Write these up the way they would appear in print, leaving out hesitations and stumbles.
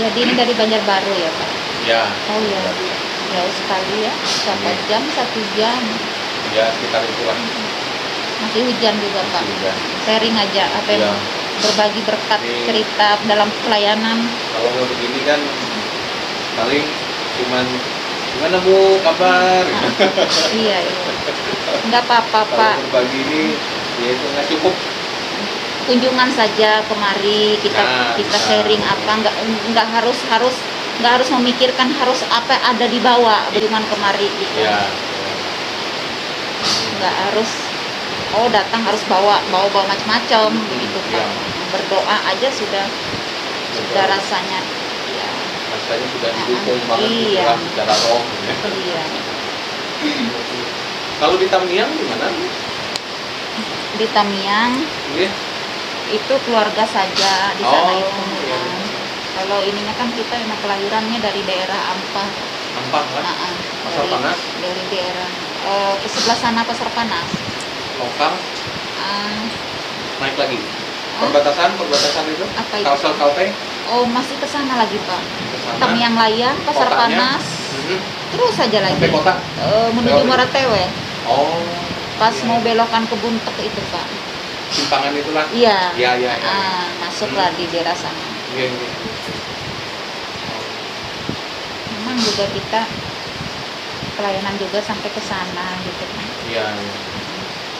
Jadi ini dari Banjarbaru ya Pak? Ya. Oh ya, jauh sekali ya. Berapa jam? 1 jam. Ya sekitar itulah. Masih hujan juga Pak. Hujan. Sharing aja apa yang Ya. berbagi berkat cerita dalam pelayanan. Kalau nggak begini kan paling cuman gimana Bu kabar? Iya. Nggak apa-apa Pak. Kalau berbagi ini ya itu nggak cukup. Kunjungan saja kemari kita sharing apa nggak harus memikirkan harus apa ada di bawah kunjungan kemari gitu. Ya. Nggak harus datang harus bawa macam-macam begitu Pak. Ya. Berdoa aja sudah rasanya ya. Rasanya sudah didukung banget Iya. secara roh. Iya. Kalau di Tamiang gimana? Di Tamiang Iya. itu keluarga saja di sana itu. Iya. Kalau ininya kan kita memang kelahirannya dari daerah Ampah. Ampah kan? Pasar Panas? Dari daerah ke sebelah sana Pasar Panas. Lokal? Naik lagi? Perbatasan itu? Apa itu? Kalsel-Kalteng? Oh, masih ke sana lagi Pak. Kesana. Tamiang Layang, Pasar Kotanya? Panas. Terus saja lagi. Sampai kota? Menuju Moratewe. Oh. Pas iya. mau belokan ke Buntek itu Pak. Simpangan itulah? Iya. Iya. Masuklah di daerah sana. Iya. Memang juga kita pelayanan juga sampai ke sana gitu kan. Iya.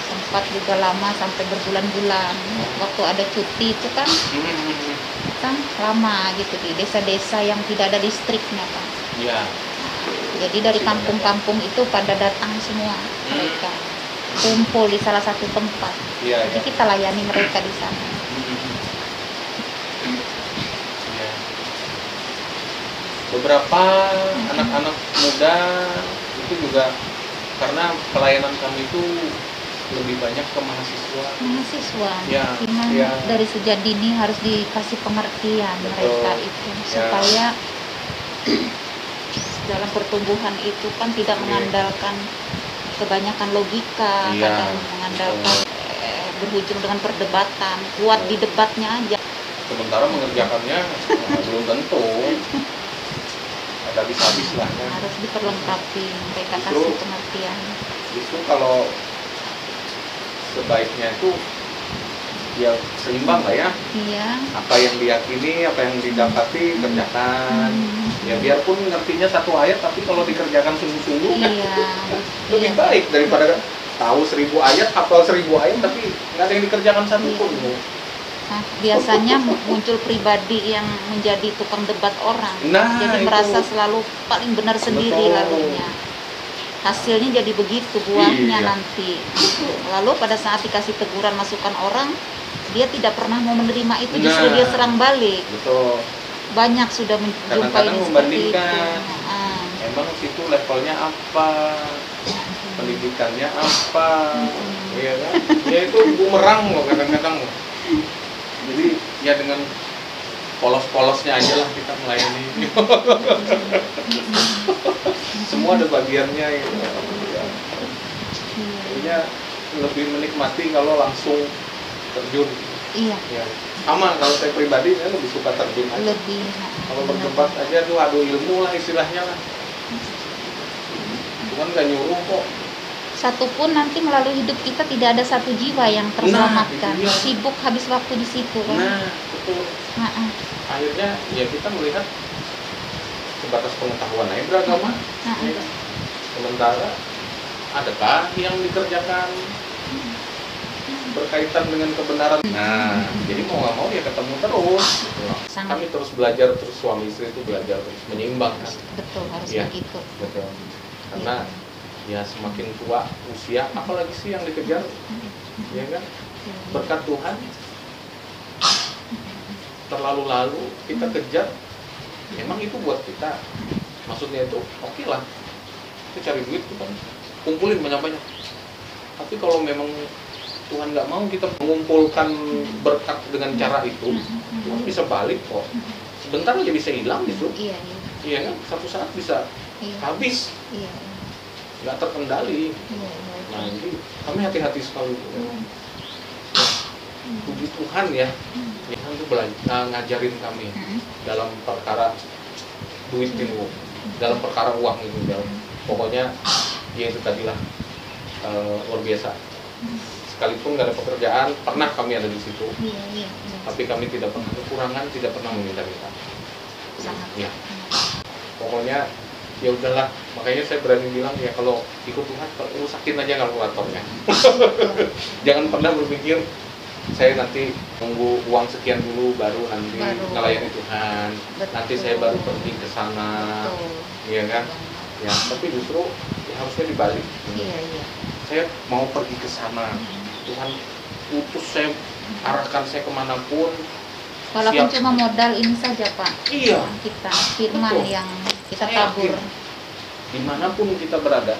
Sempat juga lama sampai berbulan-bulan. Waktu ada cuti itu kan kita lama gitu di desa-desa yang tidak ada listriknya Pak. Iya. Jadi dari kampung-kampung itu pada datang semua mereka kumpul di salah satu tempat. Iya. Jadi kita layani mereka di sana. Iya. Beberapa anak-anak muda itu juga karena pelayanan kami itu lebih banyak ke mahasiswa. Ya, Memang ya. dari sejak dini harus dikasih pengertian. Betul. Mereka itu supaya dalam pertumbuhan itu kan tidak mengandalkan kebanyakan logika, kadang mengandalkan berujung dengan perdebatan, kuat di debatnya aja. Sementara mengerjakannya belum tentu. Ada habis-habis lah kan. Harus diperlengkapi, mereka kasih pengertian. Justru kalau sebaiknya itu ya seimbang lah ya. Iya. Apa yang diyakini, apa yang didapati kerjakan. Ya biarpun ngertinya satu ayat, tapi kalau dikerjakan sungguh-sungguh lebih baik daripada tahu 1000 ayat, hafal 1000 ayat, tapi nggak ada yang dikerjakan satu pun. Nah, biasanya muncul pribadi yang menjadi tukang debat orang. Nah, jadi itu. merasa selalu paling benar sendiri. Betul. Lalunya. Hasilnya jadi begitu buahnya Iya. nanti. Lalu pada saat dikasih teguran masukan orang, dia tidak pernah mau menerima itu, justru dia serang balik. Betul. Banyak sudah menjumpai Kadang-kadang seperti itu. membandingkan. Emang situ levelnya apa, pendidikannya apa, ya kan? Ya itu bumerang loh kadang-kadang. Jadi ya dengan polos-polosnya aja lah kita melayani. Semua ada bagiannya gitu. Jadinya lebih menikmati kalau langsung terjun. Iya. Ya. Sama kalau saya pribadi saya lebih suka terjun aja. Lebih. Kalau berdebat aja tuh adu ilmu lah istilahnya lah. Bukan nggak nyuruh kok. Satu pun nanti melalui hidup kita tidak ada satu jiwa yang terselamatkan. Nah, Sibuk habis waktu di situ kan. Nah, betul. Akhirnya ya kita melihat sebatas pengetahuan aja beragama. Ya kan? Sementara adakah yang dikerjakan berkaitan dengan kebenaran? Nah, jadi mau nggak mau ya ketemu terus. Gitu. Kami terus belajar, terus suami istri itu belajar terus menyeimbangkan. Betul, harus begitu. Betul. Karena ya semakin tua usia, apalagi sih yang dikejar, ya kan? Berkat Tuhan terlalu kita kejar, memang itu buat kita, maksudnya itu oke lah, kita cari duit kita kumpulin banyak-banyak. Tapi kalau memang Tuhan nggak mau kita mengumpulkan berkat dengan cara itu, Tuhan bisa balik kok. Sebentar aja bisa hilang gitu. Iya kan? Satu saat bisa habis. Nggak terkendali. Nah ini kami hati-hati sekali. Puji Tuhan ya, Tuhan itu ngajarin kami dalam perkara duit gitu dalam perkara uang gitu dalam pokoknya ya itu tadilah luar biasa. Sekalipun nggak ada pekerjaan, pernah kami ada di situ. Iya. Tapi kami tidak pernah kekurangan, tidak pernah meminta-minta. Sangat. Ya. Pokoknya ya udahlah. Makanya saya berani bilang ya kalau ikut Tuhan, rusakin aja kalkulatornya. Jangan pernah berpikir saya nanti nunggu uang sekian dulu baru nanti melayani Tuhan. Betul. Nanti saya baru pergi ke sana. Iya kan? Ya, tapi justru ya harusnya dibalik. Iya. Saya mau pergi ke sana. Tuhan utus saya, arahkan saya kemanapun. Walaupun Siap. cuma modal ini saja Pak. Iya. Kita firman Betul. yang kita Saya tabur. yakin, dimanapun kita berada,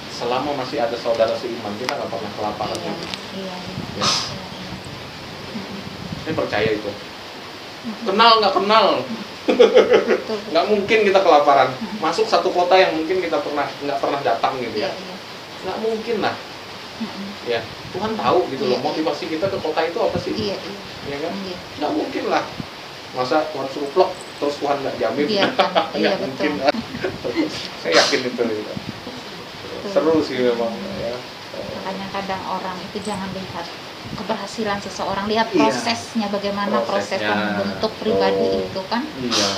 selama masih ada saudara seiman, kita nggak pernah kelaparan. Iya. Ya. Saya percaya itu. Kenal nggak kenal, Betul. nggak mungkin kita kelaparan. Masuk satu kota yang mungkin kita nggak pernah datang gitu ya, Iya. nggak mungkin lah. Ya, Tuhan tahu gitu loh Iya. motivasi kita ke kota itu apa sih? Iya. Ya kan? Iya. Nggak mungkin lah. Masa Tuhan suruh vlog terus Tuhan nggak jamin? Biarkan. Nggak Iya, mungkin betul. lah. Saya yakin itu. Gitu. Seru sih memang ya. Makanya kadang orang itu jangan lihat keberhasilan seseorang, lihat Iya. prosesnya, bagaimana proses Prosesnya. membentuk pribadi Oh. itu kan. Iya.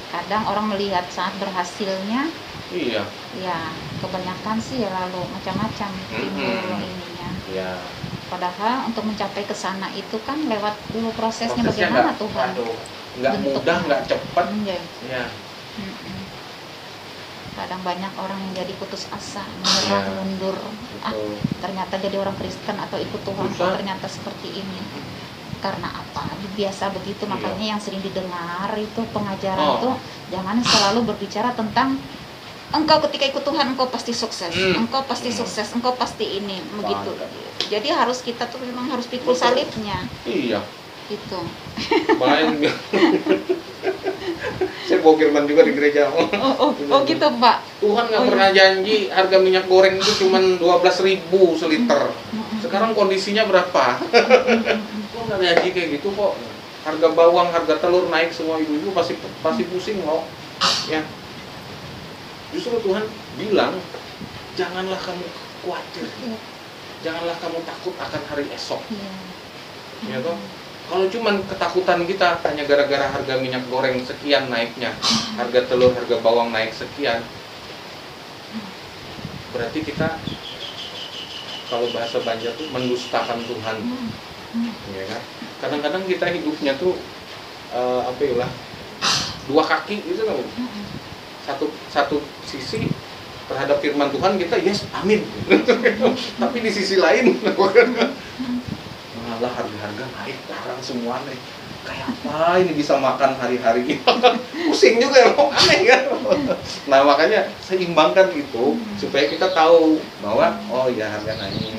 Kadang orang melihat saat berhasilnya, Iya. ya kebanyakan sih ya lalu macam-macam timbul ininya. Iya. Padahal untuk mencapai ke sana itu kan lewat dulu prosesnya Prosesnya bagaimana nggak- Tuhan. aduh, nggak bentuk. mudah, nggak cepat. Iya. Ya. Mm-mm. Kadang banyak orang yang jadi putus asa, menyerah, Iya. mundur. Betul. Ternyata jadi orang Kristen atau ikut Tuhan kok Susah. ternyata seperti ini. Karena apa? Biasa begitu, Iya. makanya yang sering didengar itu pengajaran Oh. itu jangan selalu berbicara tentang engkau ketika ikut Tuhan engkau pasti sukses, engkau pasti sukses, engkau pasti ini, begitu. Mantap. Jadi harus kita tuh memang harus pikul Betul. salibnya, Iya. gitu. Makanya saya bawa firman juga di gereja. Oh gitu Pak. Tuhan nggak Oh, iya. pernah janji harga minyak goreng itu cuma 12.000 seliter. Sekarang kondisinya berapa? Tuhan nggak janji kayak gitu kok. Harga bawang, harga telur naik, semua ibu-ibu pasti pusing loh. Ya. Justru Tuhan bilang, janganlah kamu khawatir, Iya. janganlah kamu takut akan hari esok. Iya. Ya toh? Kalau cuman ketakutan kita hanya gara-gara harga minyak goreng sekian naiknya, harga telur, harga bawang naik sekian, berarti kita kalau bahasa Banjar tuh mendustakan Tuhan, ya kan? Kadang-kadang kita hidupnya tuh apa ya lah, dua kaki gitu loh. Satu sisi terhadap firman Tuhan kita yes amin, tapi di sisi lain malah harga-harga naik sekarang semua nih, kayak apa ini bisa makan hari-hari. Pusing juga ya, aneh kan. Nah makanya seimbangkan itu supaya kita tahu bahwa oh ya harga naik,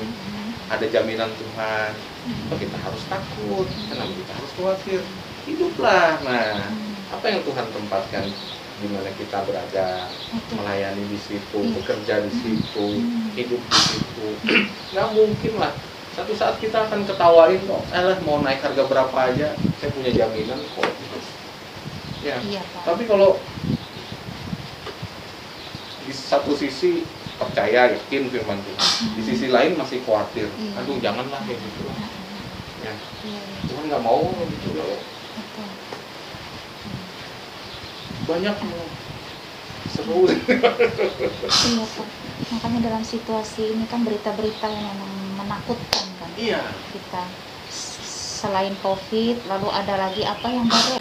ada jaminan Tuhan, oh, kita harus takut, kenapa kita harus khawatir, hiduplah. Nah apa yang Tuhan tempatkan di mana kita berada, melayani di situ, bekerja di situ, hidup di situ, nggak mungkin lah. Satu saat kita akan ketawain kok, mau naik harga berapa aja, saya punya jaminan kok. Ya. Iya, Pak. Tapi kalau di satu sisi percaya, yakin firman Tuhan, di sisi lain masih khawatir, aduh janganlah kayak gitu. Ya. Iya. Tuhan nggak mau gitu loh. Betul. Banyak seru. Iya Pak. Makanya dalam situasi ini kan berita-berita yang memang menakutkan kan. Iya. Kita selain COVID, lalu ada lagi apa yang baru?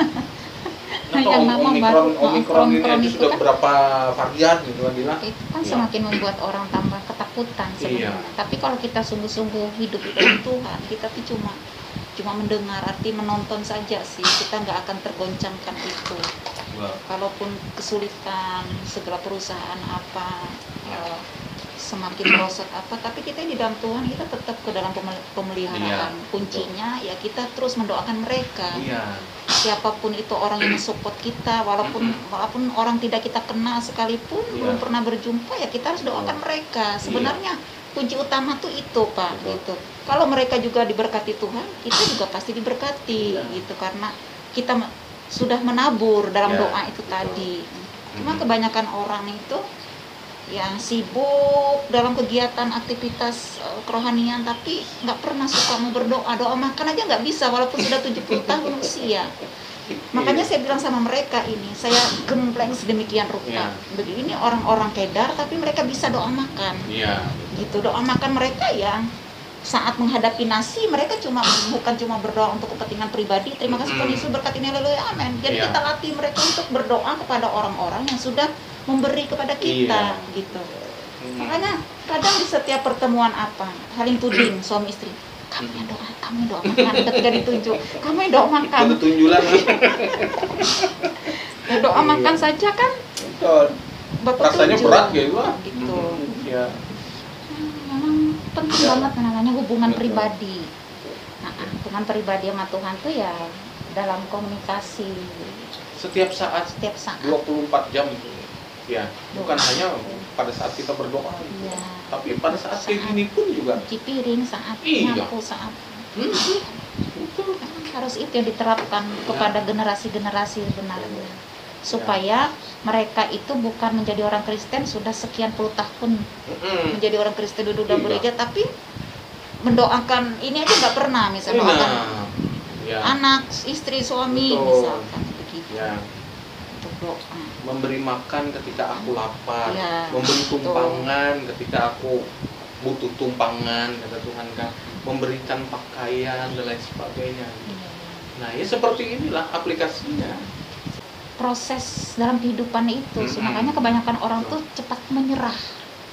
Yang nama baru, Omikron ini aja itu sudah kan, berapa varian gitu kan Dila? itu kan Iya. semakin membuat orang tambah ketakutan sebenarnya. Iya. Tapi kalau kita sungguh-sungguh hidup dengan Tuhan, kita tuh cuma mendengar, arti menonton saja sih. Kita nggak akan tergoncangkan itu. Kalaupun kesulitan segala perusahaan apa semakin merosot apa, tapi kita di dalam Tuhan kita tetap ke dalam pemeliharaan. Iya, Kuncinya ya kita terus mendoakan mereka. Iya. Siapapun itu orang yang mensupport kita, walaupun orang tidak kita kenal sekalipun, Iya. belum pernah berjumpa, ya kita harus doakan mereka. Sebenarnya kunci utama tuh itu Pak. Betul. Gitu. Kalau mereka juga diberkati Tuhan, kita juga pasti diberkati. Iya. Gitu, karena kita sudah menabur dalam Ya, doa itu betul. tadi. Cuma kebanyakan orang itu yang sibuk dalam kegiatan aktivitas kerohanian, tapi nggak pernah suka mau berdoa. Doa makan aja nggak bisa walaupun sudah 70 tahun usia. Makanya saya bilang sama mereka ini, saya gembleng sedemikian rupa. Begini orang-orang kedar tapi mereka bisa doa makan. Iya. Gitu, doa makan mereka yang saat menghadapi nasi mereka bukan cuma berdoa untuk kepentingan pribadi, terima kasih Tuhan Yesus berkati ini, haleluya, amin. Jadi kita latih mereka untuk berdoa kepada orang-orang yang sudah memberi kepada kita, gitu. Makanya kadang di setiap pertemuan saling tuding suami istri, kami doa makan, ketika ditunjuk, kami doa makan. Tunjulan. Doa makan saja kan. Betul. Rasanya berat gitu. Gitu. Ya. Memang penting banget namanya hubungan pribadi. Hubungan pribadi sama Tuhan tuh ya dalam komunikasi Setiap saat 24 jam itu. Ya, bukan hanya pada saat kita berdoa, tapi pada saat kayak gini pun juga. Cuci piring, saat nyapu, saat harus itu yang diterapkan kepada generasi-generasi benarnya, supaya mereka itu bukan menjadi orang Kristen sudah sekian puluh tahun menjadi orang Kristen duduk dalam gereja, tapi mendoakan ini aja nggak pernah, misalnya doakan anak, istri, suami, misalkan begitu. Memberi makan ketika aku lapar, memberi tumpangan ketika aku butuh tumpangan, kata Tuhan kan, memberikan pakaian dan lain sebagainya. Nah, ya seperti inilah aplikasinya. Proses dalam kehidupan itu, makanya kebanyakan orang tuh cepat menyerah.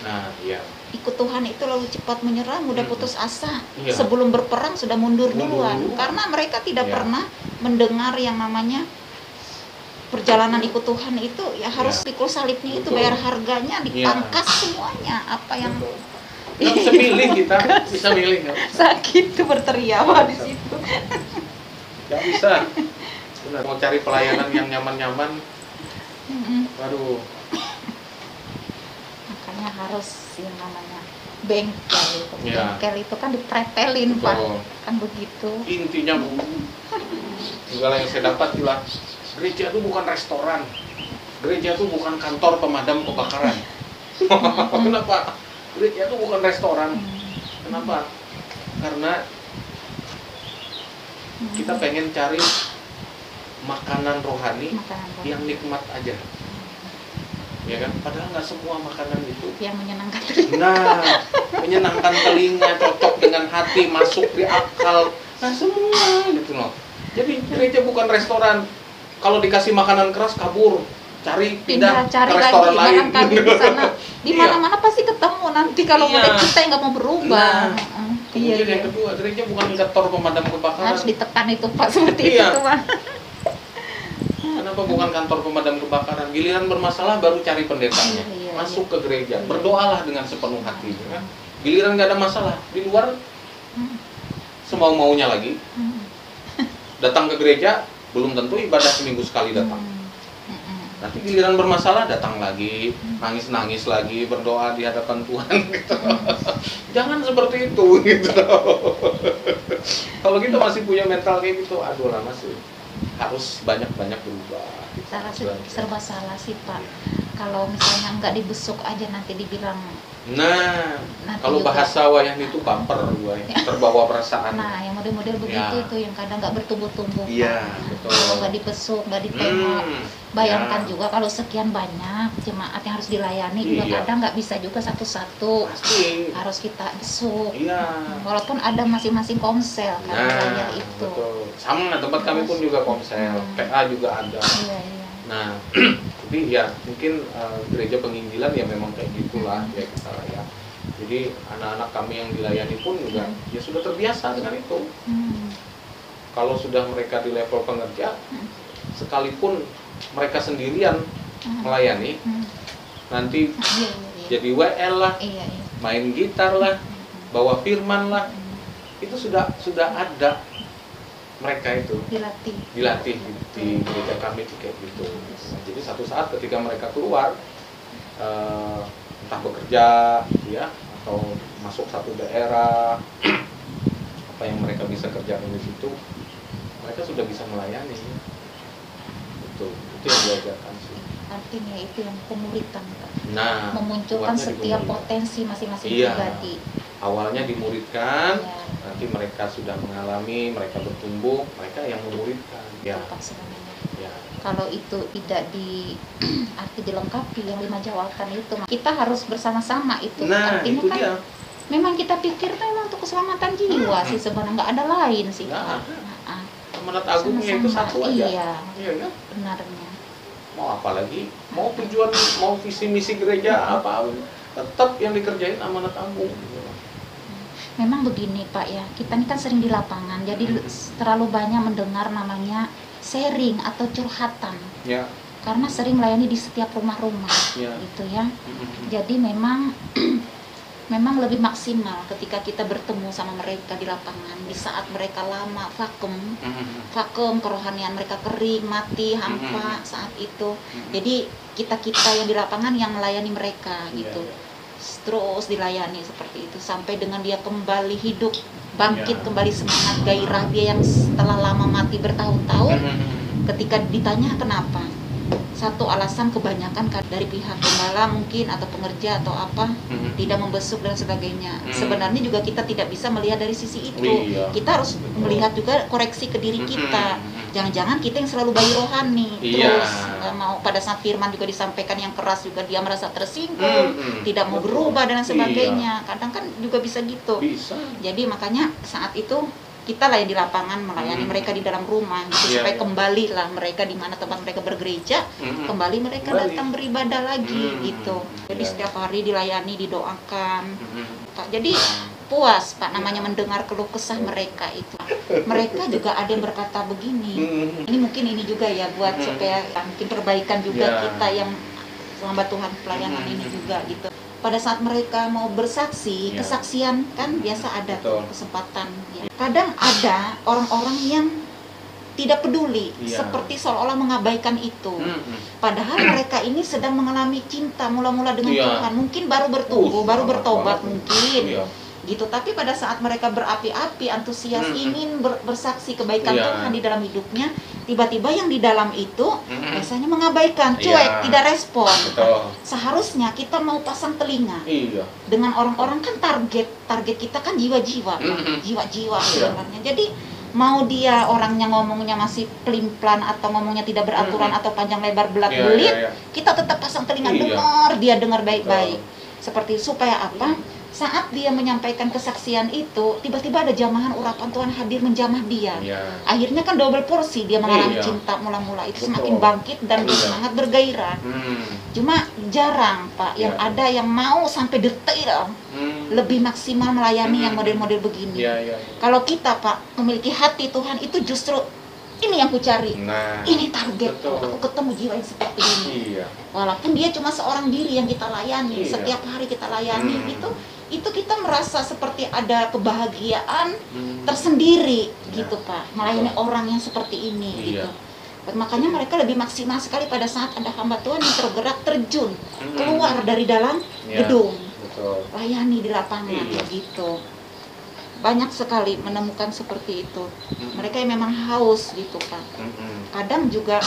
Nah, iya. Ikut Tuhan itu lalu cepat menyerah, mudah putus asa. Sebelum berperang sudah mundur duluan, karena mereka tidak pernah mendengar yang namanya perjalanan ikut Tuhan itu ya harus pikul salibnya, itu bayar harganya, dipangkas semuanya, apa yang nggak bisa milih, kita bisa milih nggak? Sakit tuh berteriak di situ. Nggak bisa. Benar. Mau cari pelayanan yang nyaman-nyaman, waduh. Makanya harus yang namanya bengkel itu. Bengkel itu kan dipretelin, Pak, kan begitu. Intinya segala yang saya dapat jelas. Gereja itu bukan restoran, gereja itu bukan kantor pemadam kebakaran. Kenapa? Gereja itu bukan restoran. Kenapa? Karena kita pengen cari makanan rohani yang nikmat aja, ya kan? Padahal nggak semua makanan itu yang menyenangkan telinga. Nah, menyenangkan telinga, cocok dengan hati, masuk di akal. Nah, semua gitu loh. Jadi gereja bukan restoran. Kalau dikasih makanan keras kabur, pindah cari ke restoran lagi, lain. Makan di sana. Di mana-mana pasti ketemu nanti kalau mulai kita yang nggak mau berubah. Kemudian yang kedua, gereja bukan kantor pemadam kebakaran. Harus ditekan itu, Pak, seperti itu, Pak. Kenapa bukan kantor pemadam kebakaran? Giliran bermasalah baru cari pendetanya, masuk ke gereja, berdoalah dengan sepenuh hati. Giliran nggak ada masalah, di luar semau-maunya lagi. Datang ke gereja belum tentu ibadah seminggu sekali datang. Nanti giliran bermasalah datang lagi, nangis-nangis lagi, berdoa di hadapan Tuhan gitu. Jangan seperti itu gitu. Kalau kita masih punya mental kayak gitu, aduh lah, masih harus banyak-banyak berubah. Serba salah sih, Pak. Kalau misalnya nggak dibesuk aja nanti dibilang. Nah, kalau bahasa wayang itu baper, terbawa perasaan. Nah, yang model-model begitu tuh yang kadang nggak bertumbuh-tumbuh. Iya, betul. Kalau nggak dibesuk, nggak ditengok. Bayangkan juga kalau sekian banyak jemaat yang harus dilayani, juga kadang nggak bisa juga satu-satu. Pasti. Harus kita besuk. Iya. Walaupun ada masing-masing komsel kan itu. Betul. Sama tempat kami pun juga komsel, PA juga ada. Iya. Nah, tapi ya mungkin gereja penginjilan ya memang kayak gitulah ya kita lah ya. Jadi anak-anak kami yang dilayani pun juga ya sudah terbiasa dengan itu. Kalau sudah mereka di level pengerja, sekalipun mereka sendirian melayani, nanti jadi WL lah, main gitar lah, bawa firman lah, itu sudah ada. Mereka itu dilatih di gereja kami itu kayak gitu. Jadi satu saat ketika mereka keluar, entah bekerja, ya, atau masuk satu daerah, apa yang mereka bisa kerjakan di situ, mereka sudah bisa melayani. betul. Itu yang diajarkan sih. Artinya itu yang pemuritan, Pak. Nah, memunculkan setiap potensi masing-masing pribadi. Awalnya dimuridkan, Iya. nanti mereka sudah mengalami, mereka bertumbuh, mereka yang memuridkan. Ya. Sebenarnya. Ya. Kalau itu tidak arti dilengkapi yang 5 jawatan itu, kita harus bersama-sama itu. Nah, artinya itu kan dia. memang kita pikir memang untuk keselamatan jiwa sih sebenarnya, nggak ada lain sih. Amanat agungnya itu satu aja. Iya, kan? benarnya. Mau apa lagi? Mau tujuan, mau visi misi gereja apa? Tetap yang dikerjain amanat agung. Memang begini Pak ya, kita ini kan sering di lapangan, jadi terlalu banyak mendengar namanya sharing atau curhatan. Ya. Karena sering melayani di setiap rumah-rumah, gitu ya. Jadi memang lebih maksimal ketika kita bertemu sama mereka di lapangan, di saat mereka lama vakum kerohanian mereka kering, mati, hampa saat itu. Jadi kita yang di lapangan yang melayani mereka gitu. Terus dilayani seperti itu sampai dengan dia kembali hidup, bangkit kembali semangat, gairah dia yang setelah lama mati bertahun-tahun. Ketika ditanya kenapa, satu alasan kebanyakan dari pihak gembala mungkin atau pengerja atau apa tidak membesuk dan sebagainya. Sebenarnya juga kita tidak bisa melihat dari sisi itu. Kita harus melihat juga koreksi ke diri kita. Jangan-jangan kita yang selalu bayi rohani. Terus mau pada saat firman juga disampaikan yang keras juga dia merasa tersinggung, tidak mau berubah dan sebagainya. Kadang kan juga bisa gitu. Jadi makanya saat itu kita lah yang di lapangan melayani mereka di dalam rumah gitu, supaya kembali lah mereka di mana tempat mereka bergereja, kembali mereka datang beribadah lagi gitu. Jadi setiap hari dilayani, didoakan. Jadi puas Pak namanya mendengar keluh kesah mereka itu. Mereka juga ada yang berkata begini. Ini mungkin ini juga ya buat supaya mungkin perbaikan juga kita yang hamba Tuhan pelayanan ini juga gitu. Pada saat mereka mau bersaksi, kesaksian kan biasa ada tuh kesempatan. Ya. Kadang ada orang-orang yang tidak peduli, seperti seolah-olah mengabaikan itu. Padahal mereka ini sedang mengalami cinta mula-mula dengan Tuhan. Mungkin baru bertumbuh, baru bertobat mungkin. Gitu. Tapi pada saat mereka berapi-api, antusias ingin bersaksi kebaikan Tuhan di dalam hidupnya, tiba-tiba yang di dalam itu biasanya mengabaikan, cuek, tidak respon. Seharusnya kita mau pasang telinga dengan orang-orang kan target kita kan jiwa-jiwa, jiwa-jiwa sebenarnya. Jadi mau dia orangnya ngomongnya masih pelin-pelan atau ngomongnya tidak beraturan atau panjang lebar belat-belit, kita tetap pasang telinga, dengar baik-baik. Seperti supaya apa? Saat dia menyampaikan kesaksian itu, tiba-tiba ada jamahan urapan Tuhan hadir menjamah dia. Akhirnya kan double porsi dia mengalami cinta mula-mula itu semakin bangkit dan semangat bergairah. Cuma jarang Pak yang ada yang mau sampai detail, lebih maksimal melayani yang model-model begini. Kalau kita Pak memiliki hati Tuhan itu justru ini yang ku cari, ini target, aku ketemu jiwa yang seperti ini. Walaupun dia cuma seorang diri yang kita layani, setiap hari kita layani, itu kita merasa seperti ada kebahagiaan tersendiri gitu Pak, melayani orang yang seperti ini gitu. Makanya mereka lebih maksimal sekali pada saat ada hamba Tuhan yang tergerak terjun keluar dari dalam gedung, layani di lapangan gitu. Banyak sekali menemukan seperti itu. Mereka yang memang haus gitu Pak. Kadang juga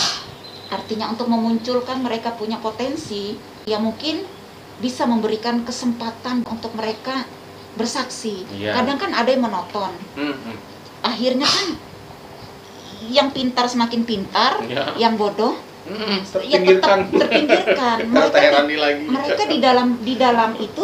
artinya untuk memunculkan mereka punya potensi yang mungkin bisa memberikan kesempatan untuk mereka bersaksi. Kadang kan ada yang menonton. Akhirnya kan yang pintar semakin pintar, yang bodoh ya tetap terpinggirkan. Mereka di dalam itu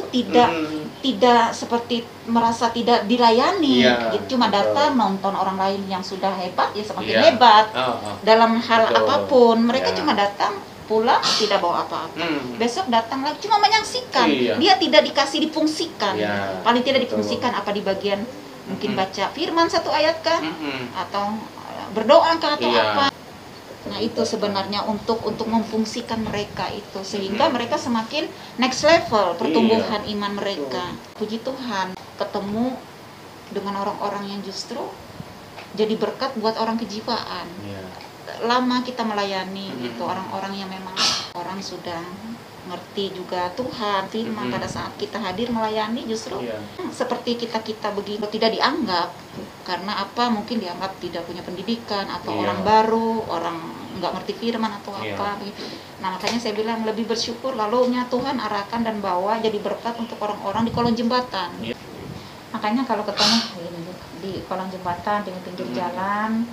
tidak seperti merasa tidak dilayani, gitu. Cuma datang nonton orang lain yang sudah hebat ya semakin hebat dalam hal apapun. Mereka cuma datang pulang tidak bawa apa-apa. Besok datang lagi cuma menyaksikan. Dia tidak dikasih difungsikan. Paling tidak difungsikan apa di bagian mungkin baca firman satu ayat kah atau berdoa kah atau apa. Nah itu sebenarnya untuk memfungsikan mereka itu sehingga mereka semakin next level pertumbuhan iman mereka. Puji Tuhan ketemu dengan orang-orang yang justru jadi berkat buat orang kejiwaan. Lama kita melayani gitu orang-orang yang memang orang sudah ngerti juga Tuhan firman pada saat kita hadir melayani justru seperti kita begini tidak dianggap karena apa mungkin dianggap tidak punya pendidikan atau orang baru, orang nggak ngerti firman atau Iya. apa gitu. Nah makanya saya bilang lebih bersyukur lalunya Tuhan arahkan dan bawa jadi berkat untuk orang-orang di kolong jembatan. Iya. Makanya kalau ketemu di kolong jembatan, di pinggir jalan,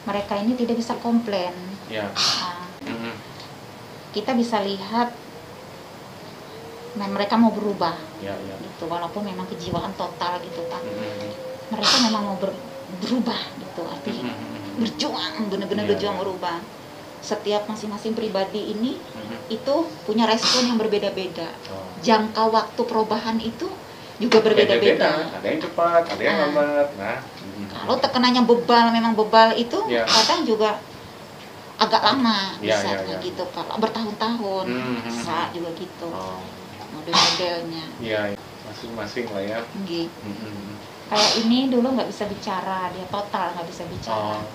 mereka ini tidak bisa komplain. Ya. Nah, kita bisa lihat, nah mereka mau berubah, Ya, ya. gitu. Walaupun memang kejiwaan total gitu Pak. Mereka memang mau berubah gitu, artinya berjuang, benar-benar berjuang merubah. Setiap masing-masing pribadi ini itu punya respon yang berbeda-beda. Jangka waktu perubahan itu juga berbeda-beda. Ada yang cepat, ada yang lambat. Nah, kalau tekanannya bebal, memang bebal itu kadang juga agak lama bisa gitu. Kalau bertahun-tahun bisa juga gitu. Model-modelnya. Iya, masing-masing lah ya. Kayak ini dulu nggak bisa bicara, dia total nggak bisa bicara.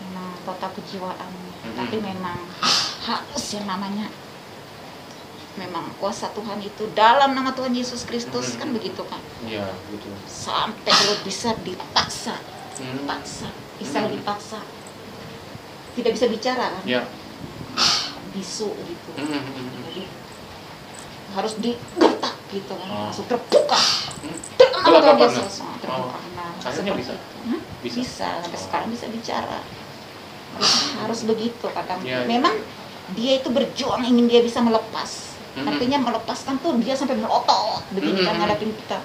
Memang total kejiwaannya. Tapi memang harus yang namanya memang kuasa Tuhan itu dalam nama Tuhan Yesus Kristus kan begitu kan? Iya, betul. Sampai kalau bisa dipaksa, bisa dipaksa, tidak bisa bicara kan? Iya. Bisu gitu. Jadi harus digertak gitu kan, langsung terbuka. Dengan nama Tuhan Yesus terbuka. Nah, akhirnya bisa. Bisa sampai sekarang bisa bicara. Harus begitu kadang. Ya. Memang dia itu berjuang ingin dia bisa melepas. Artinya melepaskan tuh dia sampai melotot begini kan ngadapin kita.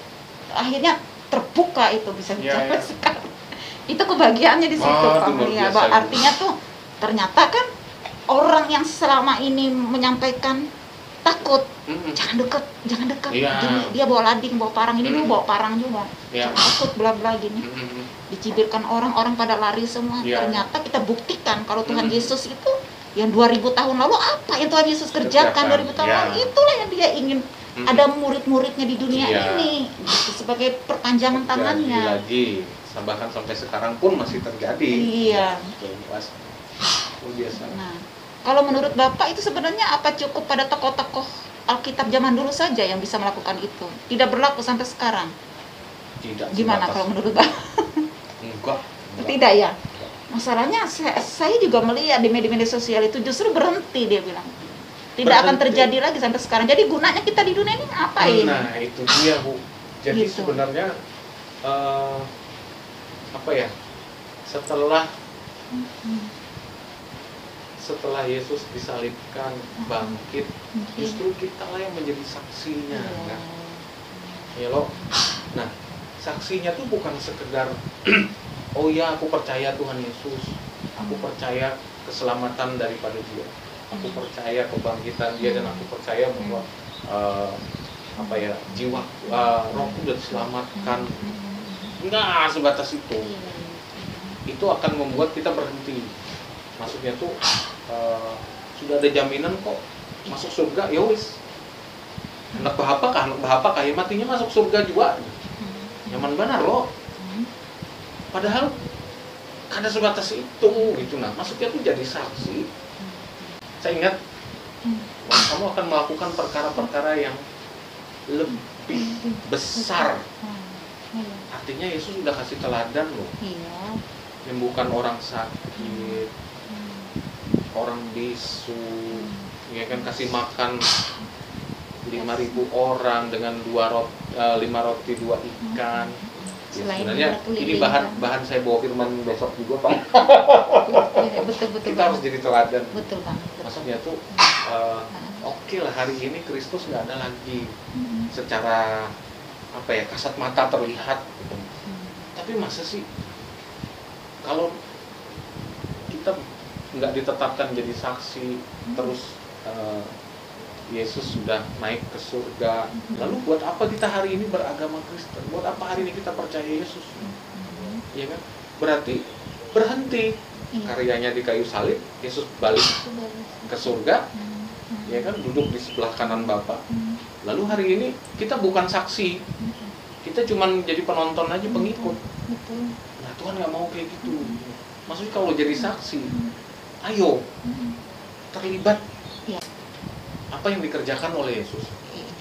Akhirnya terbuka itu bisa bicara sekarang. Itu kebahagiaannya di situ ya, artinya tuh ternyata kan orang yang selama ini menyampaikan takut, jangan dekat. Dia bawa lading, bawa parang, ini dulu bawa parang juga. Jangan takut bla bla gini. Dicibirkan orang pada lari semua. Ternyata kita buktikan kalau Tuhan Yesus itu yang 2000 tahun lalu apa yang Tuhan Yesus kerjakan 2000 tahun lalu, itulah yang dia ingin ada murid-muridnya di dunia ini gitu, sebagai perpanjangan tangannya. Lagi bahkan sampai sekarang pun masih terjadi. Iya. Luar biasa. Nah, kalau menurut Bapak itu sebenarnya apa cukup pada tokoh-tokoh Alkitab zaman dulu saja yang bisa melakukan itu? Tidak berlaku sampai sekarang? Tidak. Gimana kalau menurut Bapak? Enggak. Tidak ya? Masalahnya saya juga melihat di media-media sosial itu justru berhenti, dia bilang. Tidak akan terjadi lagi sampai sekarang. Jadi gunanya kita di dunia ini ngapain? Nah, itu dia, Bu. Jadi gitu. Sebenarnya apa ya? Setelah Yesus disalibkan, bangkit, justru kita lah yang menjadi saksinya, kan? Ya loh. Nah, saksinya tuh bukan sekedar oh ya, aku percaya Tuhan Yesus, aku percaya keselamatan daripada dia, aku percaya kebangkitan dia, dan aku percaya bahwa jiwa rohku sudah diselamatkan. Enggak sebatas itu. Itu akan membuat kita berhenti. Maksudnya tuh sudah ada jaminan kok masuk surga, ya wis. Anak bahapa ya matinya masuk surga juga. Nyaman benar loh. Padahal kada sebatas itu gitu. Nah, maksudnya tuh jadi saksi. Saya ingat kamu akan melakukan perkara-perkara yang lebih besar. Artinya Yesus sudah kasih teladan loh. Menyembuhkan orang sakit, orang bisu, ya kan, kasih makan 5.000 orang dengan 5 roti 2 ikan. Ya, sebenarnya ini bahan saya bawa firman besok juga, Pak. Betul. Kita harus jadi teladan. Betul, Bang. Maksudnya tuh oke lah, hari ini Kristus nggak ada lagi secara kasat mata terlihat gitu. Tapi masa sih kalau kita nggak ditetapkan jadi saksi, terus Yesus sudah naik ke surga, lalu buat apa kita hari ini beragama Kristen? Buat apa hari ini kita percaya Yesus? Ya kan? Berarti berhenti karyanya di kayu salib, Yesus balik ke surga, ya kan, duduk di sebelah kanan Bapa. Lalu hari ini kita bukan saksi, kita cuma jadi penonton aja, pengikut. Nah, Tuhan nggak mau kayak gitu. Maksudnya kalau jadi saksi, ayo terlibat. Apa yang dikerjakan oleh Yesus,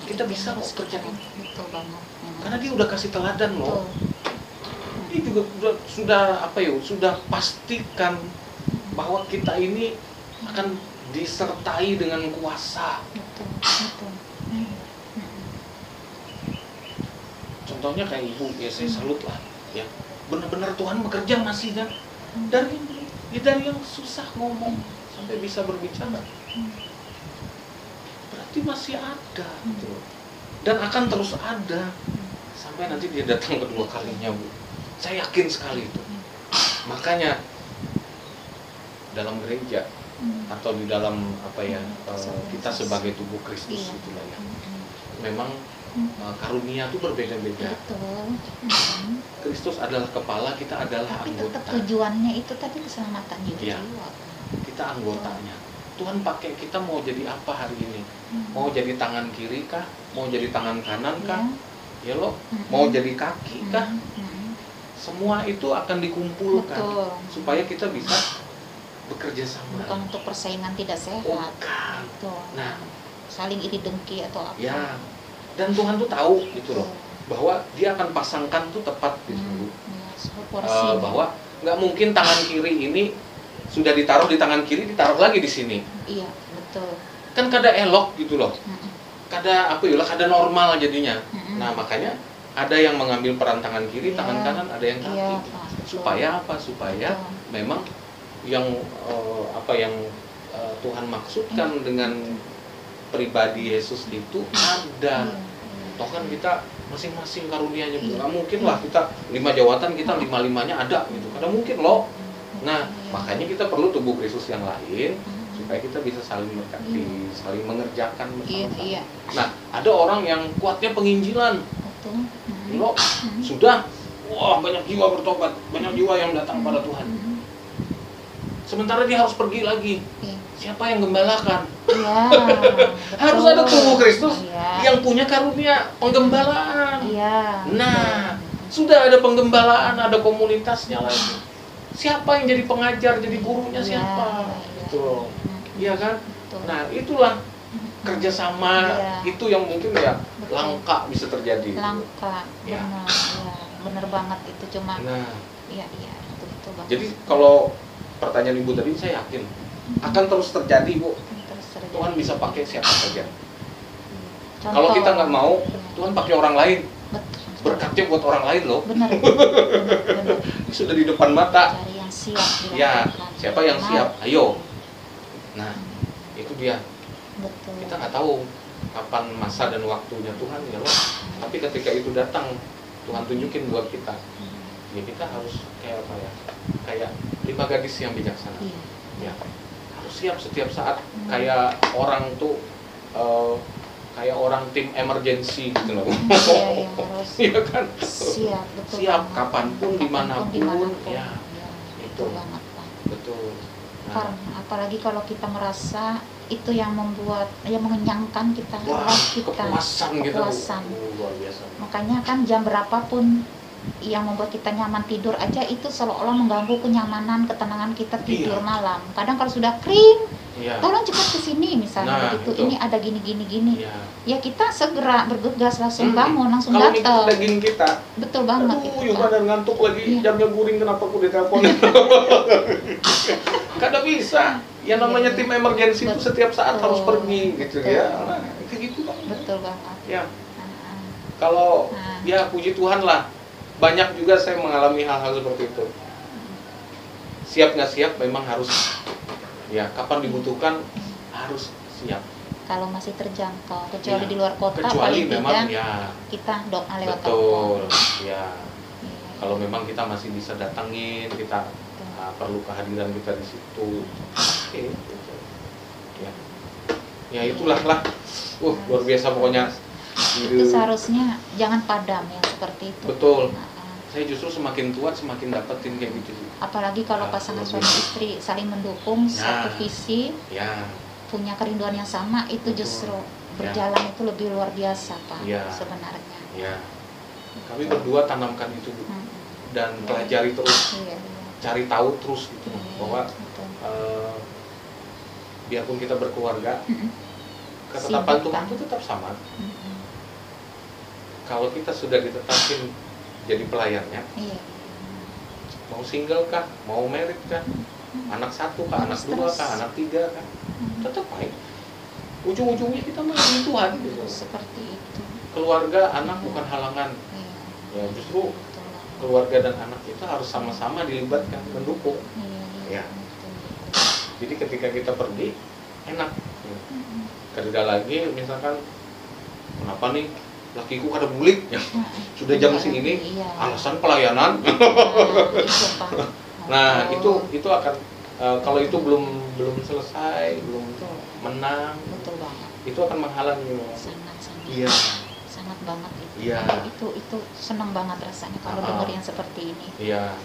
kita bisa kok kerjakan. Karena dia udah kasih teladan loh. Dia juga sudah pastikan bahwa kita ini akan disertai dengan kuasa. Betul, betul. Contohnya kayak ibu, ya saya salut lah, ya benar-benar Tuhan bekerja masih kan, dari yang susah ngomong sampai bisa berbicara, berarti masih ada gitu, dan akan terus ada sampai nanti dia datang kedua kalinya, Bu. Saya yakin sekali itu. Makanya dalam gereja atau di dalam apa ya, kita sebagai tubuh Kristus itulah ya, memang karunia itu berbeda-beda. Betul. Kristus adalah kepala, kita adalah tapi anggota. tetap tujuannya itu tadi keselamatan jiwa. Ya, kita anggotanya. Tuhan pakai kita mau jadi apa hari ini? Mau jadi tangan kiri kah? Mau jadi tangan kanan kah? Ya loh, mau jadi kaki kah? Semua itu akan dikumpulkan. Betul. Supaya kita bisa bekerja sama. Bukan untuk persaingan tidak sehat. Bukan. Betul. Nah, saling iri dengki atau apa. Ya, dan Tuhan tuh tahu gitu loh, bahwa dia akan pasangkan tuh tepat gitu. Bahwa nggak mungkin tangan kiri ini sudah ditaruh di tangan kiri, ditaruh lagi di sini. Iya, betul. Kan kada elok gitu loh. Kada apa ya, kada normal jadinya. Nah, makanya ada yang mengambil peran tangan kiri, tangan kanan, ada yang kaki. Supaya apa? Supaya memang yang Tuhan maksudkan dengan pribadi Yesus itu ada. Toh kan kita masing-masing karunianya, nggak mungkin lah kita 5 jawatan kita 5-5-nya ada gitu, kadang mungkin loh. Nah, makanya kita perlu tubuh Kristus yang lain supaya kita bisa saling berkati, saling mengerjakan bersama-sama. Nah, ada orang yang kuatnya penginjilan, loh, sudah, wah banyak jiwa bertobat, banyak jiwa yang datang pada Tuhan. Sementara dia harus pergi lagi. Siapa yang gembalakan? Ya, harus ada tubuh Kristus yang punya karunia penggembalaan. Ya, nah, sudah ada penggembalaan, ada komunitasnya lagi. Siapa yang jadi pengajar, jadi gurunya siapa? Gitu. Iya kan? Nah, itulah kerjasama itu yang mungkin ya langka bisa terjadi. Langka, benar, benar banget itu cuma. Iya, betul banget. Jadi kalau pertanyaan Ibu tadi, saya yakin akan terus terjadi, Bu. Tuhan bisa pakai siapa saja. Kalau kita nggak mau, Tuhan pakai orang lain. Berkatnya buat orang lain loh. Benar. Sudah di depan mata. Cari yang siap. Ya, siapa yang siap? Ayo. Nah, itu dia. Betul. Kita nggak tahu kapan masa dan waktunya Tuhan ya loh. Tapi ketika itu datang, Tuhan tunjukin buat kita. Ya kita harus kayak apa ya? Kayak 5 gadis yang bijaksana. Ya. Siap setiap saat, kayak orang tuh kayak orang tim emergency gitu loh. Iya kan? Siap, betul. Siap kapanpun, dimanapun. Ya, itu banget, Pak. Betul. Karena apalagi kalau kita merasa itu yang membuat, yang mengenyangkan kita, kepuasan. Luar biasa. Makanya kan jam berapapun yang membuat kita nyaman tidur aja itu seolah-olah mengganggu kenyamanan, ketenangan kita tidur malam. Kadang kalau sudah kering, tolong cepat ke sini misalnya, begitu. Ini ada gini. Ya kita segera bergegas, langsung bangun, langsung datang. Kalau daging kita. Betul banget. Aduh, Yuka dan ngantuk lagi, jamnya guring, kenapa aku ditelepon? Kada bisa. Yang namanya tim emergency itu setiap saat harus pergi gitu ya. Nah, kayak gitu kan. Betul banget. Ya. Kalau ya puji Tuhan lah. Banyak juga saya mengalami hal-hal seperti itu. Siap nggak siap memang harus, ya kapan dibutuhkan harus siap. Kalau masih terjangkau, kecuali di luar kota, kecuali memang kita doa lewat telepon. Ya. Kalau memang kita masih bisa datangin, kita perlu kehadiran kita di situ. Oke. Ya itulah lah. Luar biasa pokoknya. Itu seharusnya jangan padam yang seperti itu. Betul. Saya justru semakin tua semakin dapetin kayak gitu. Apalagi kalau pasangan suami istri saling mendukung, satu visi, punya kerinduan yang sama, itu justru berjalan itu lebih luar biasa, Pak. Sebenarnya. Ya. Kami berdua tanamkan itu, Bu. Dan pelajari terus, cari tahu terus gitu, bahwa biarpun kita berkeluarga, ketetapan Tuhan itu tetap sama. Kalau kita sudah ditetapin jadi pelayannya, mau single kah, mau married kah, anak satu kah, anak dua kah, anak tiga kah, tetap baik. Ujung-ujungnya kita mengasihi Tuhan gitu. Seperti itu. Keluarga, anak bukan halangan. Ya justru keluarga dan anak itu harus sama-sama dilibatkan, mendukung. Ya. Jadi ketika kita pergi, enak. Kerja lagi, misalkan, kenapa nih lakiku kada bulik? Ya, sudah jam segini, alasan pelayanan. Nah, itu akan kalau itu belum selesai, belum menang, betul banget. Itu akan menghalangi. Sangat. Iya. Sangat banget itu. Iya. Itu senang banget rasanya kalau dengar yang seperti ini. Iya.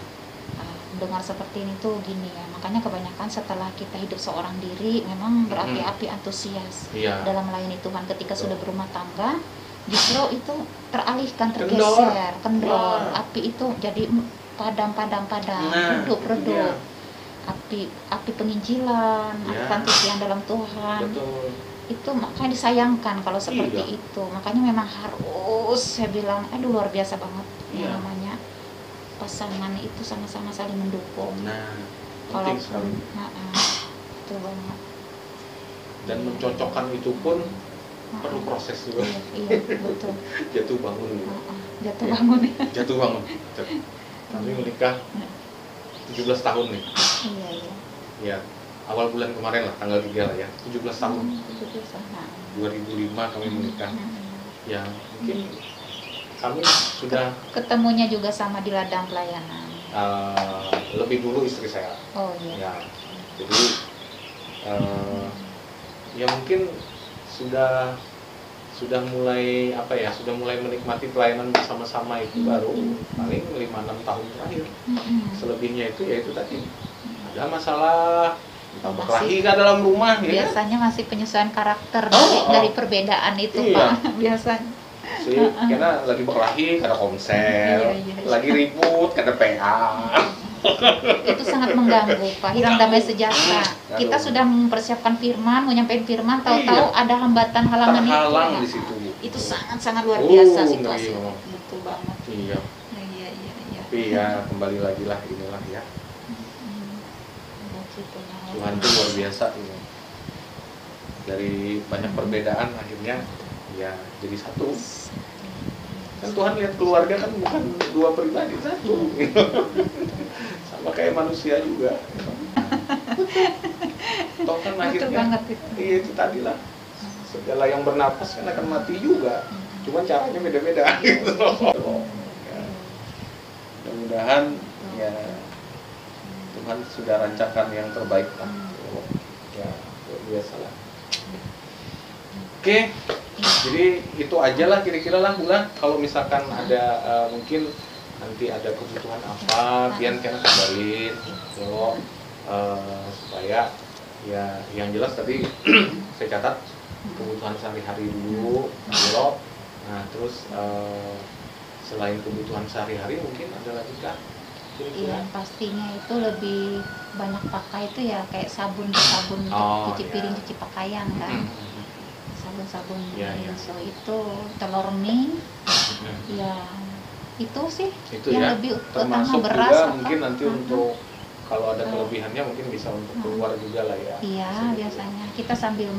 Dengar seperti ini tuh gini ya, makanya kebanyakan setelah kita hidup seorang diri memang berapi-api antusias dalam melayani Tuhan. Ketika sudah berumah tangga, justru itu teralihkan, tergeser, kendor. Api itu jadi padam, redup. Api penginjilan, api kantusian dalam Tuhan. Betul. Itu makanya disayangkan kalau seperti itu. Makanya memang harus, saya bilang, luar biasa banget yang namanya pasangan itu sama-sama saling mendukung. Nah, penting sekali. Betul banget. Dan mencocokkan itu pun perlu proses juga. Iya, betul. Jatuh bangun. Jatuh bangun. Jatuh bangun. Kami menikah 17 tahun nih. Iya. Ya, awal bulan kemarin lah, tanggal 3 lah ya. 17 tahun. 2005 kami menikah. Ya, mungkin kami sudah ketemunya juga sama di ladang pelayanan. Lebih dulu istri saya. Oh iya. Ya, jadi ya mungkin sudah mulai sudah mulai menikmati pelayanan bersama-sama itu baru paling 5-6 tahun terakhir. Selebihnya itu ya itu tadi ada masalah berkelahi kan dalam rumah. Biasanya masih penyesuaian karakter dari perbedaan itu, iya. Pak. Biasanya. Karena lagi berkelahi karena komsel, lagi ribut karena PA. Itu sangat mengganggu, Pak. Hilang damai sejahtera. Kita sudah mempersiapkan firman, mau nyampein firman, tahu-tahu ada hambatan halangan terhalang di situ. Itu sangat luar biasa situasi. Iya. Betul banget. Iya. Iya. Tapi ya kembali lagi lah inilah ya. Tuhan itu luar biasa ini. Dari banyak perbedaan akhirnya ya jadi satu. Kan Tuhan lihat keluarga kan bukan dua pribadi, satu. Sama kayak manusia juga. Toh kan akhirnya iya itu tadi lah. Segala yang bernapas kan akan mati juga. Cuma caranya beda-beda gitu. Ya. Mudah-mudahan ya Tuhan sudah rancangkan yang terbaik lah. Ya, luar biasa lah. Oke. Jadi itu aja lah kira-kira lah Bulan. Kalau misalkan ada mungkin nanti ada kebutuhan apa, pian kan kabarin lo supaya ya yang jelas tadi saya catat kebutuhan sehari-hari dulu lo. Nah terus selain kebutuhan sehari-hari mungkin ada lagi kah? Iya pastinya itu lebih banyak pakai itu ya kayak sabun cuci piring, cuci pakaian kan. Sabun so itu telur mie ya itu sih itu yang ya, lebih utama beras juga mungkin nanti untuk kalau ada kelebihannya mungkin bisa untuk keluar juga lah ya. Iya biasanya kita sambil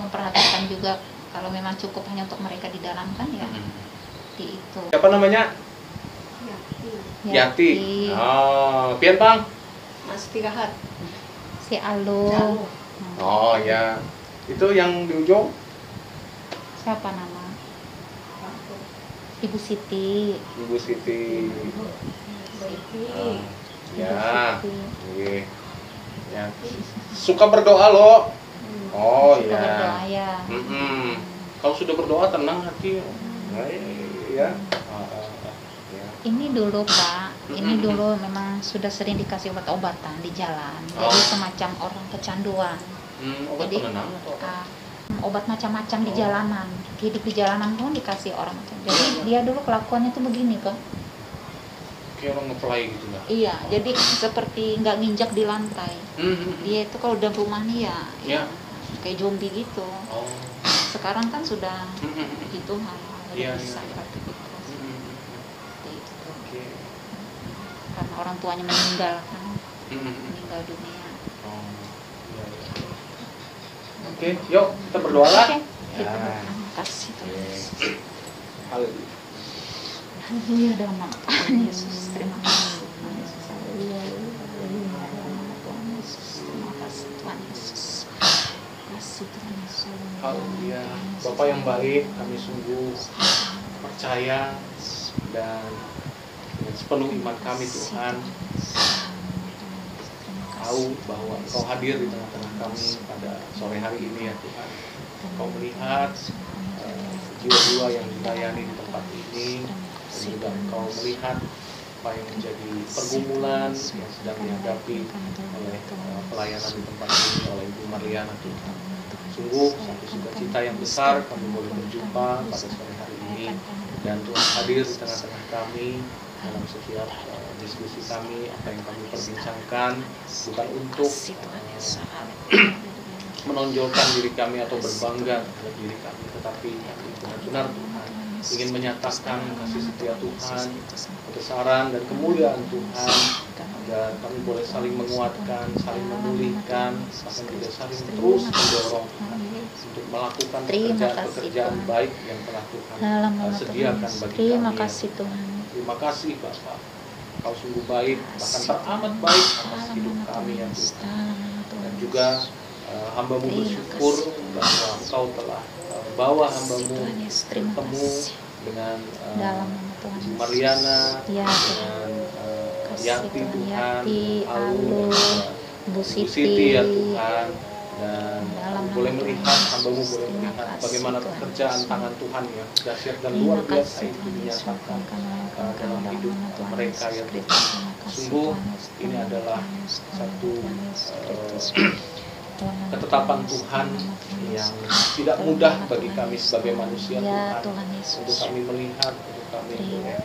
memperhatikan juga kalau memang cukup hanya untuk mereka di dalam kan ya di itu. Siapa namanya? Yati. Oh, pian Bang? Mas Tirahat. Si Alu. Oh ya. Itu yang di ujung siapa nama? Ibu Siti. Ibu Siti. Ya. Iya. Ya. Suka berdoa loh. Oh suka ya. Berdoa ya. Kalau sudah berdoa tenang hati. Ya. Ini dulu Pak, ini dulu memang sudah sering dikasih obat-obatan di jalan, jadi semacam orang kecanduan. Obat jadi penenang atau obat macam-macam di jalanan, hidup di jalanan pun dikasih orang macam. Jadi dia dulu kelakuannya tuh begini Pak. Kayak orang ngeplay gitu nggak? Iya, jadi seperti nggak nginjak di lantai. Dia itu kalau udah rumah nih ya kayak zombie gitu. Sekarang kan sudah gitu bisa seperti itu. Karena orang tuanya meninggal kan. meninggal dunia. Iya. Oke, yuk kita berdoa lah. Oke, kita berterima kasih Tuhan Yesus. Haleluya. Haleluya, dalam nama Tuhan Yesus. Terima kasih Tuhan Yesus. Haleluya, haleluya, dalam nama Tuhan Yesus. Terima kasih Tuhan Yesus. Terima kasih Tuhan Yesus. Haleluya. Bapak yang baik, kami sungguh percaya dan dengan sepenuh iman kami Tuhan tahu bahwa Engkau hadir di tengah-tengah kami pada sore hari ini ya Tuhan. Engkau melihat jiwa-jiwa yang dilayani di tempat ini, dan juga Engkau melihat apa yang menjadi pergumulan yang sedang dihadapi oleh pelayanan di tempat ini oleh Ibu Marliana Tuhan. Sungguh satu sukacita yang besar kami boleh berjumpa pada sore hari ini, dan Tuhan hadir di tengah-tengah kami dalam setiap diskusi kami, apa yang kami perbincangkan bukan untuk menonjolkan diri kami atau berbangga terhadap diri kami, tetapi kami benar-benar Tuhan ingin menyatakan kasih setia Tuhan, kebesaran dan kemuliaan Tuhan, agar kami boleh saling menguatkan, saling memulihkan, bahkan juga saling terus mendorong Tuhan untuk melakukan pekerjaan baik yang telah Tuhan sediakan bagi kami. Terima kasih Tuhan. Terima kasih Bapak, Kau sungguh baik, bahkan teramat baik atas hidup kami ya Tuhan. Dan juga hamba-Mu bersyukur bahwa Engkau telah bawa hamba-Mu bertemu dengan Ibu Marliana, dengan Yati Tuhan, Alu, Bu Siti ya Tuhan. Dan boleh melihat, hamba-Mu boleh melihat bagaimana pekerjaan tangan Tuhan yang dahsyat dan luar biasa itu dinyatakan dalam hidup mereka ya Tuhan. Sungguh ini adalah satu ketetapan Tuhan yang tidak mudah bagi kami sebagai manusia Tuhan, untuk kami melihat, untuk kami boleh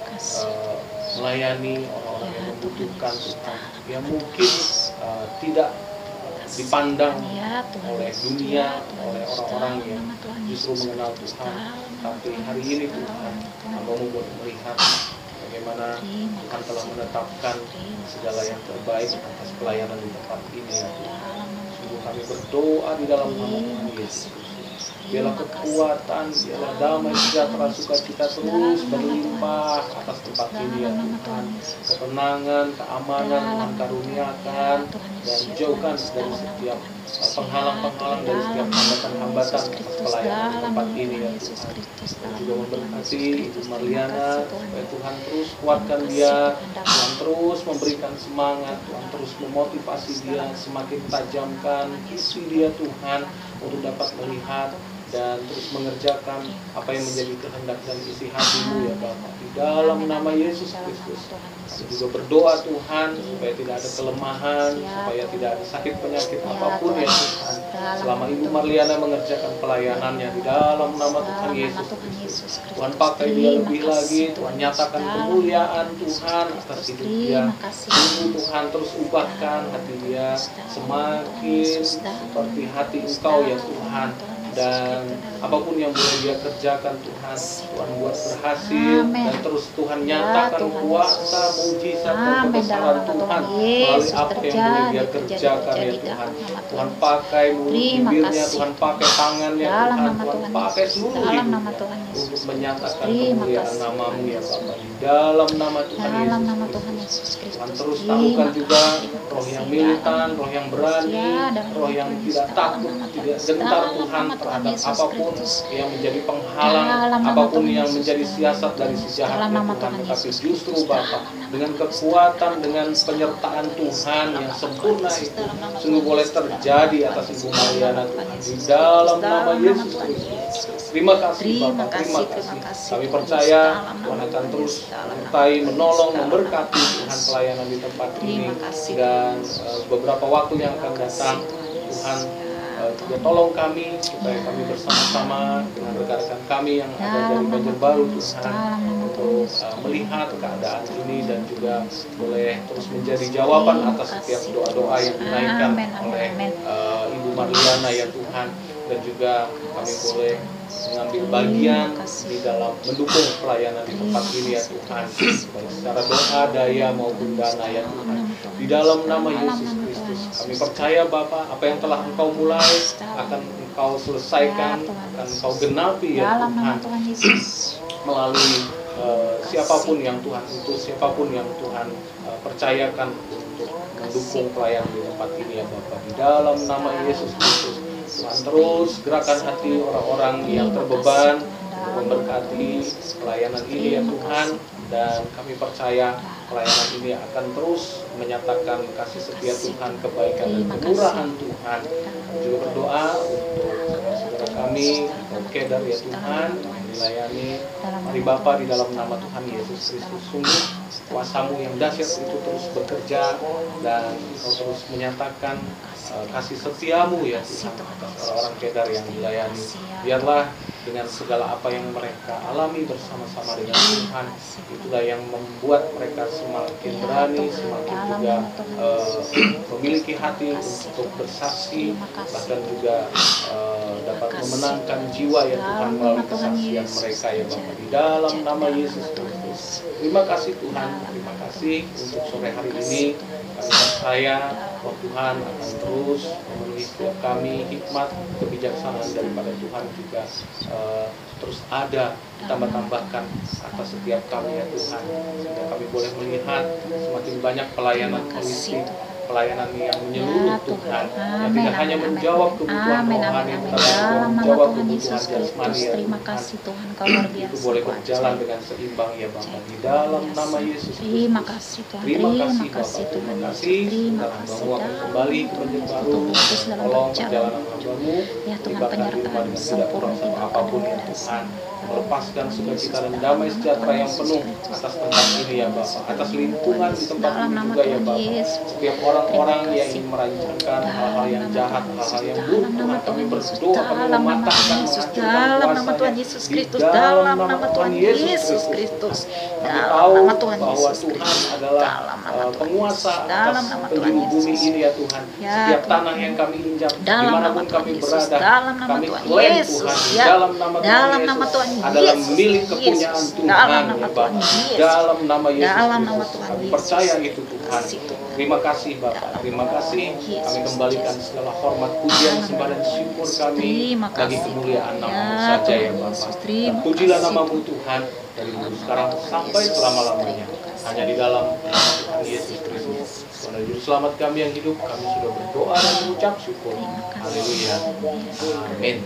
melayani orang-orang yang membutuhkan Tuhan, yang mungkin tidak dipandang oleh dunia, oleh orang-orang yang justru mengenal Tuhan. Tapi hari ini Tuhan, hamba-Mu boleh melihat bagaimana Tuhan telah menetapkan segala yang terbaik atas pelayanan di tempat ini ya Tuhan. Sungguh kami berdoa di dalam nama Tuhan Yesus. Biarlah kekuatan, biarlah damai, sejahtera, sukacita terus berlimpah atas tempat ini ya Tuhan. Ketenangan, keamanan Tuhan karuniakan, dan jauhkan dari setiap penghalang-penghalang, dari setiap hambatan-hambatan atas pelayanan di tempat ini ya Tuhan. Dan juga memberkati Ibu Marliana, supaya Tuhan terus kuatkan dia, Tuhan terus memberikan semangat, Tuhan terus memotivasi dia, semakin tajamkan isi dia Tuhan, untuk dapat melihat dan terus mengerjakan apa yang menjadi kehendak dan isi hati-Mu ya Bapa. Di dalam nama Yesus Kristus, kami juga berdoa Tuhan, supaya tidak ada kelemahan, supaya tidak ada sakit penyakit apapun ya Tuhan, selama Ibu Marliana mengerjakan pelayanannya. Di dalam nama Tuhan Yesus Kristus, Tuhan pakai dia lebih lagi, Tuhan nyatakan kemuliaan Tuhan atas hidup dia. Sungguh Tuhan terus ubahkan hati dia semakin seperti hati Engkau ya Tuhan. Dan apapun yang boleh dia kerjakan Tuhan, Tuhan buat berhasil, dan terus Tuhan nyatakan kuasa, mujizat, dan kebesaran Tuhan melalui apa yang boleh dia kerjakan ya Tuhan. Tuhan pakai mulut bibirnya, Tuhan pakai tangannya Tuhan, Tuhan pakai seluruh hidupnya untuk menyatakan kemuliaan nama-Mu ya Bapa. Di dalam nama Tuhan Yesus Kristus, Tuhan terus taklukkan juga roh yang militan, roh yang berani, roh yang tidak takut, tidak gentar Tuhan terhadap apapun yang menjadi penghalang, apapun yang menjadi siasat dari si jahatnya Tuhan. Tetapi justru Bapa, dengan kekuatan, dengan penyertaan Tuhan yang sempurna itu sungguh boleh terjadi atas Ibu Marliana Tuhan. Di dalam nama Yesus Kristus, terima kasih Bapa, terima kasih. Kami percaya Tuhan akan terus menyertai, menolong, memberkati Tuhan pelayanan di tempat ini, dan beberapa waktu yang akan datang Tuhan juga tolong kami supaya kami bersama-sama dengan rekan-rekan kami yang ada dari Banjarbaru Tuhan, untuk melihat keadaan ini dan juga boleh terus menjadi jawaban atas setiap doa-doa yang dinaikkan oleh Ibu Marliana ya Tuhan. Dan juga kami boleh mengambil bagian di dalam mendukung pelayanan di tempat ini ya Tuhan, baik secara doa, daya maupun dana ya Tuhan. Di dalam nama Yesus Kristus, kami percaya Bapa, apa yang telah Engkau mulai akan Engkau selesaikan, akan Engkau genapi ya Tuhan, melalui siapapun yang Tuhan utus, siapapun yang Tuhan percayakan untuk mendukung pelayanan di tempat ini ya Bapak. Di dalam nama Yesus Kristus, Tuhan terus gerakan hati orang-orang yang terbeban untuk memberkati pelayanan ini ya Tuhan. Dan kami percaya pelayanan ini akan terus menyatakan kasih setia Tuhan, kebaikan dan kemurahan Tuhan. Kami juga berdoa untuk saudara kami Kedar ya Tuhan, dilayani. Mari Bapa, di dalam nama Tuhan Yesus Kristus, sungguh kuasa-Mu yang dahsyat itu terus bekerja dan Engkau terus menyatakan kasih setiamu ya Tuhan atas orang-orang Kedar yang dilayani. Biarlah dengan segala apa yang mereka alami bersama-sama dengan Tuhan, itulah yang membuat mereka semakin berani, semakin juga memiliki hati untuk bersaksi, bahkan juga dapat memenangkan jiwa ya Tuhan melalui kesaksian mereka ya Bapak. Di dalam nama Yesus Kristus, terima kasih Tuhan, terima kasih untuk sore hari ini. Kami percaya bahwa Tuhan akan terus memenuhi setiap kami hikmat, kebijaksanaan daripada Tuhan juga terus ada ditambah-tambahkan atas setiap kami ya Tuhan, sehingga kami boleh melihat semakin banyak pelayanan holistik, pelayanan yang menyeluruh Tuhan, yang tidak hanya menjawab kebutuhan rohani, tetapi juga menjawab kebutuhan jasmani ya Tuhan. Itu boleh berjalan dengan seimbang ya Bapak. Di dalam nama Yesus Kristus. Terima kasih Tuhan. Terima kasih Bapak. Terima kasih. Setelah hamba-Mu akan kembali ke Masjid Baru. Tolong perjalanan hamba-Mu. Libatkan di rumah dengan tidak kurang sama apapun ya Tuhan. Melepaskan sukacita dan damai sejahtera yang penuh atas tempat ini ya Bapak, atas lingkungan di tempat ini juga ya Bapak. Setiap orang-orang yang ingin merancangkan hal-hal yang jahat, hal-hal yang buruk, Tuhan kami berdoa, kami mematahkan, dalam nama Tuhan Yesus Kristus, dalam nama Tuhan Yesus Kristus, dalam nama Tuhan bahwa Yesus Tuhan Kristus, adalah penguasa atas penjuru bumi ini ya Tuhan. Setiap tanah yang kami injak, dimanapun kami berada, kami klaim Tuhan, dalam nama Tuhan Yesus adalah milik kepunyaan Tuhan ya Bapak. Dalam nama Yesus Kristus, kami percaya itu Tuhan. Terima kasih Bapak, terima kasih. Kami kembalikan segala hormat, pujian, sembah dan syukur kami bagi kemuliaan nama-Mu saja ya Bapak. Dan pujilah nama-Mu Tuhan dari dulu sekarang sampai selama-lamanya. Hanya di dalam nama Tuhan Yesus Kristus, Tuhan Juru Selamat kami yang hidup, kami sudah berdoa dan mengucap syukur. Haleluya. Amin.